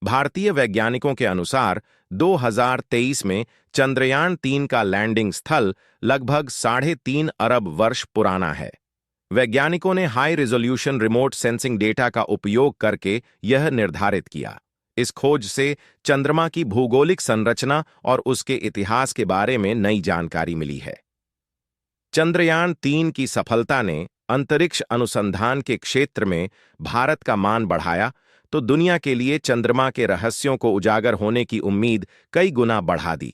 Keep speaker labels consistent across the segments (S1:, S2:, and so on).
S1: भारतीय वैज्ञानिकों के अनुसार 2023 में चंद्रयान-3 का लैंडिंग स्थल लगभग 3.5 अरब वर्ष पुराना है। वैज्ञानिकों ने high resolution remote sensing data का उपयोग करके यह निर्धारित किया। इस खोज से चंद्रमा की भूगोलिक संरचना और उसके इतिहास के बारे में नई जानकारी मिली है। चंद्रयान-3 की सफलता ने अंतरिक्ष अनुसंधान के क्षेत्र में भारत का मान बढ़ाया तो दुनिया के लिए चंद्रमा के रहस्यों को उजागर होने की उम्मीद कई गुना बढ़ा दी।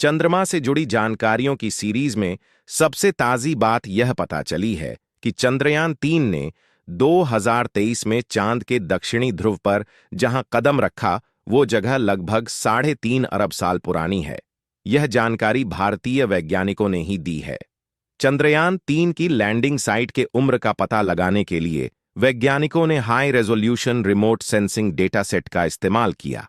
S1: चंद्रमा से जुड़ी जानकारियों की सीरीज में सबसे ताज़ी बात यह पता चली है कि चंद्रयान-3 ने 2023 में चांद के दक्षिणी ध्रुव पर जहां कदम रखा वो जगह लगभग 3.5 अरब साल पुरानी है। यह जानकारी भारतीय वैज्ञानिकों ने ही दी है। चंद्रयान-3 की लैंडिंग साइट के उम्र का पता लगाने के लिए वैज्ञानिकों ने high resolution remote sensing data set का इस्तेमाल किया।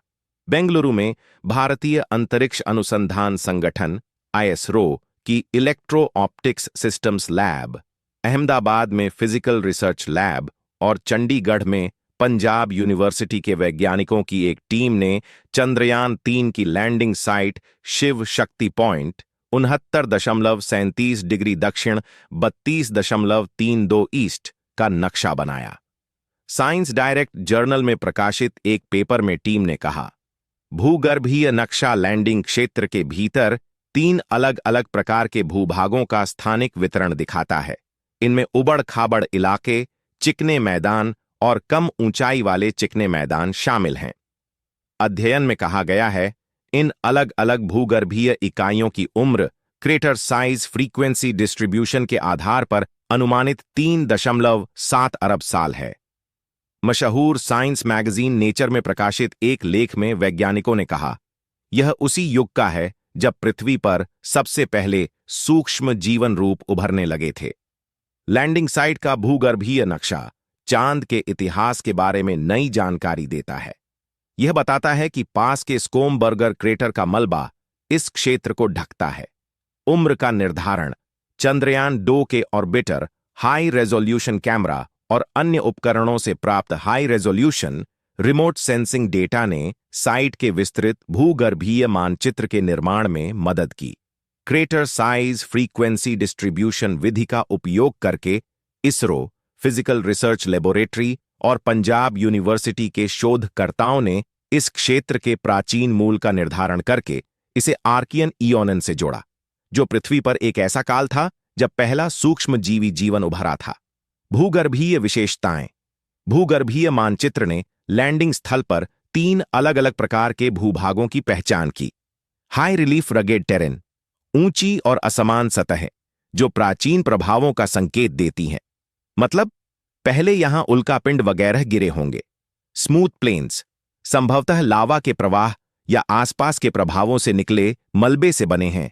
S1: बेंगलुरु में भारतीय अंतरिक्ष अनुसंधान संगठन ISRO की electro optics systems lab, Ahmedabad में फिजिकल रिसर्च लैब और चंडीगढ़ में पंजाब यूनिवर्सिटी के वैज्ञानिकों की एक टीम ने चंद्रयान-3 की landing site Shiv Shakti point 69.37 degree दक्षिण 32.32 ईस्ट का नक्शा बनाया। साइंस डायरेक्ट जर्नल में प्रकाशित एक पेपर में टीम ने कहा, भूगर्भीय नक्शा लैंडिंग क्षेत्र के भीतर 3 अलग अलग प्रकार के भूभागों का स्थानिक वितरण दिखाता है। इनमें उबड़-खाबड़ इलाके, चिकने मैदान और कम ऊंचाई वाले चिकने मैदान शामिल हैं। अध्ययन में कहा गया है, इन अलग अलग भूगर्भीय इकाइयों की उम्र क्रेटर साइज फ्रीक्वेंसी डिस्ट्रीब्यूशन के आधार पर अनुमानित 3.7 अरब साल है। मशहूर साइंस मैगजीन नेचर में प्रकाशित एक लेख में वैज्ञानिकों ने कहा, यह उसी युग का है जब पृथ्वी पर सबसे पहले सूक्ष्म जीवन रूप उभरने लगे थे। लैंडिंग साइट का भूगर्भीय नक्शा चांद के इतिहास के बारे में नई जानकारी देता है। यह बताता है कि पास के स्कोमबर्गर क्रेटर का मलबा इस क्षेत्र को ढकता है। उम्र का निर्धारण चंद्रयान-2 के ऑर्बिटर, हाई रेजोल्यूशन कैमरा और अन्य उपकरणों से प्राप्त high resolution remote sensing data ने साइट के विस्तृत भूगर्भीय मानचित्र के निर्माण में मदद की। क्रेटर साइज फ्रीक्वेंसी डिस्ट्रीब्यूशन विधि का उपयोग करके इसरो, फिजिकल रिसर्च लेबोरेटरी और पंजाब यूनिवर्सिटी के शोधकर्ताओं ने इस क्षेत्र के प्राचीन मूल का निर्धारण करके इसे आर्कियन ईओनन से जोड़ा, जो पृथ्वी पर एक ऐसा काल था जब पहला सूक्ष्म जीवी जीवन उभरा था। भूगर्भीय विशेषताएं। भूगर्भीय मानचित्र ने लैंडिंग स्थल पर 3 अलग अलग प्रकार के भूभागों की पहचान की। हाई रिलीफ रगेड टेरेन, ऊंची और असमान सतहें जो प्राचीन प्रभावों का संकेत देती हैं, मतलब पहले यहां उल्कापिंड वगैरह गिरे होंगे। स्मूथ प्लेन्स, संभवतः लावा के प्रवाह या आसपास के प्रभावों से निकले मलबे से बने हैं,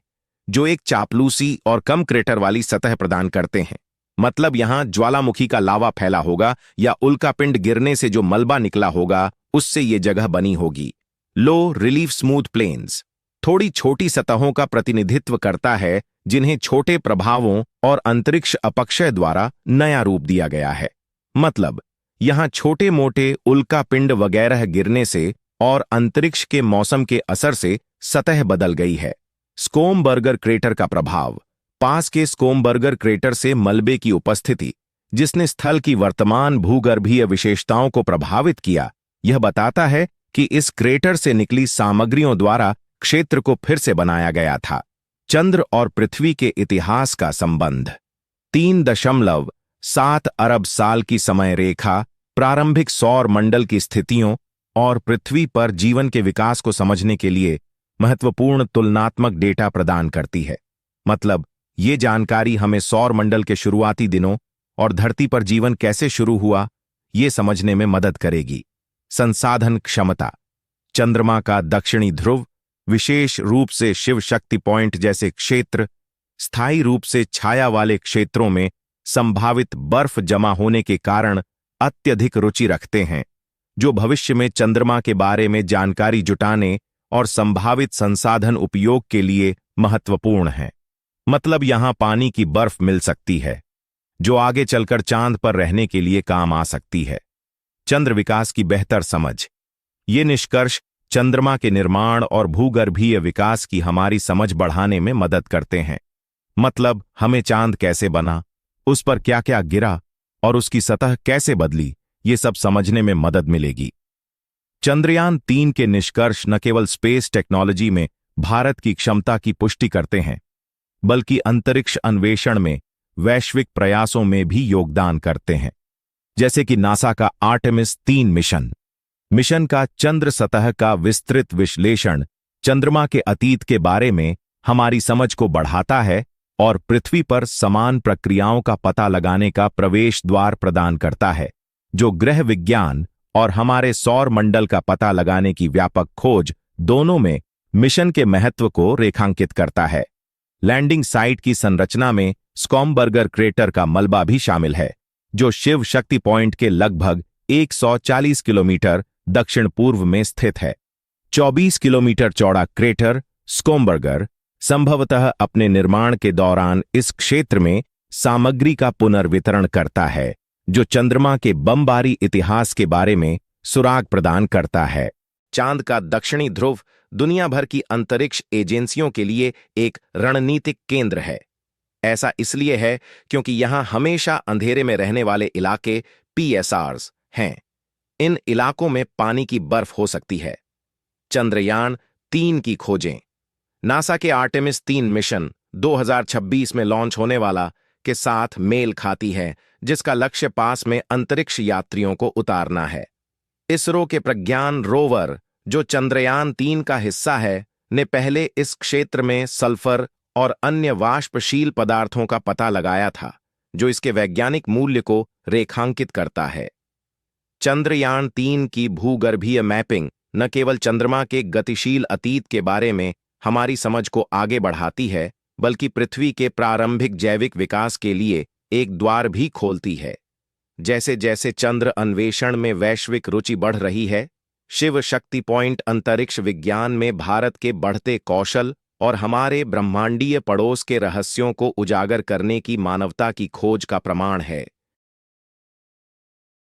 S1: जो एक चापलूसी और कम क्रेटर वाली सतह प्रदान करते हैं। मतलब यहां ज्वालामुखी का लावा फैला होगा या उल्कापिंड गिरने से जो मलबा निकला होगा उससे ये जगह बनी होगी। लो रिलीफ स्मूथ प्लेन्स थोड़ी छोटी सतहों का प्रतिनिधित्व करता है जिन्हें छोटे प्रभावों और अंतरिक्ष अपक्षय द्वारा नया रूप दिया गया है। मतलब यहां छोटे मोटे उल्कापिंड वगैरह गिरने से और अंतरिक्ष के मौसम के असर से सतह बदल गई है। स्कोमबर्गर क्रेटर का प्रभाव। पास के स्कोमबर्गर क्रेटर से मलबे की उपस्थिति, जिसने स्थल की वर्तमान भूगर्भीय विशेषताओं को प्रभावित किया, यह बताता है कि इस क्रेटर से निकली सामग्रियों द्वारा क्षेत्र को फिर से बनाया गया था। चंद्र और पृथ्वी के इतिहास का संबंध। 3.7 अरब साल की समय रेखा प्रारंभिक सौर मंडल की स्थितियों और पृथ्वी पर जीवन के विकास को समझने के लिए महत्वपूर्ण तुलनात्मक डेटा प्रदान करती है। मतलब ये जानकारी हमें सौर मंडल के शुरुआती दिनों और धरती पर जीवन कैसे शुरू हुआ, ये समझने में मदद करेगी। संसाधन क्षमता। चंद्रमा का दक्षिणी ध्रुव, विशेष रूप से शिव शक्ति पॉइंट जैसे क्षेत्र, स्थायी रूप से छाया वाले क्षेत्रों में संभावित बर्फ जमा होने के कारण अत्यधिक रुचि रखते हैं, जो भविष्य में चंद्रमा के बारे में जानकारी जुटाने और संभावित संसाधन उपयोग के लिए महत्वपूर्ण है। मतलब यहां पानी की बर्फ मिल सकती है, जो आगे चलकर चांद पर रहने के लिए काम आ सकती है। चंद्र विकास की बेहतर समझ। ये निष्कर्ष चंद्रमा के निर्माण और भूगर्भीय विकास की हमारी समझ बढ़ाने में मदद करते हैं। मतलब हमें चांद कैसे बना, उस पर क्या क्या गिरा और उसकी सतह कैसे बदली, ये सब समझने में मदद मिलेगी। चंद्रयान-3 के निष्कर्ष न केवल स्पेस टेक्नोलॉजी में भारत की क्षमता की पुष्टि करते हैं, बल्कि अंतरिक्ष अन्वेषण में वैश्विक प्रयासों में भी योगदान करते हैं। जैसे कि नासा का आर्टेमिस 3 मिशन का चंद्र सतह का विस्तृत विश्लेषण चंद्रमा के अतीत के बारे में हमारी समझ को बढ़ाता है और पृथ्वी पर समान प्रक्रियाओं का पता लगाने का प्रवेश द्वार प्रदान करता है, जो ग्रह विज्ञान और हमारे सौर मंडल का पता लगाने की व्यापक खोज दोनों में मिशन के महत्व को रेखांकित करता है। लैंडिंग साइट की संरचना में स्कॉम्बर्गर क्रेटर का मलबा भी शामिल है, जो शिव शक्ति पॉइंट के लगभग 140 किलोमीटर दक्षिण पूर्व में स्थित है। 24 किलोमीटर चौड़ा क्रेटर स्कॉम्बर्गर संभवतः अपने निर्माण के दौरान इस क्षेत्र में सामग्री का पुनर्वितरण करता है, जो चंद्रमा के बमबारी इतिहास के बारे में सुराग प्रदान करता है। चांद का दक्षिणी ध्रुव दुनिया भर की अंतरिक्ष एजेंसियों के लिए एक रणनीतिक केंद्र है। ऐसा इसलिए है क्योंकि यहां हमेशा अंधेरे में रहने वाले इलाके PSRs हैं। इन इलाकों में पानी की बर्फ हो सकती है। चंद्रयान-3 की खोजें नासा के आर्टेमिस 3 मिशन 2026 में लॉन्च होने वाला के साथ मेल खाती है, जिसका लक्ष्य पास में अंतरिक्ष यात्रियों को उतारना है। इसरो के प्रज्ञान रोवर, जो चंद्रयान-3 का हिस्सा है, ने पहले इस क्षेत्र में सल्फर और अन्य वाष्पशील पदार्थों का पता लगाया था, जो इसके वैज्ञानिक मूल्य को रेखांकित करता है। चंद्रयान-3 की भूगर्भीय मैपिंग न केवल चंद्रमा के गतिशील अतीत के बारे में हमारी समझ को आगे बढ़ाती है, बल्कि पृथ्वी के प्रारंभिक जैविक विकास के लिए एक द्वार भी खोलती है। जैसे जैसे चंद्र अन्वेषण में वैश्विक रुचि बढ़ रही है, शिव शक्ति पॉइंट अंतरिक्ष विज्ञान में भारत के बढ़ते कौशल और हमारे ब्रह्मांडीय पड़ोस के रहस्यों को उजागर करने की मानवता की खोज का प्रमाण है।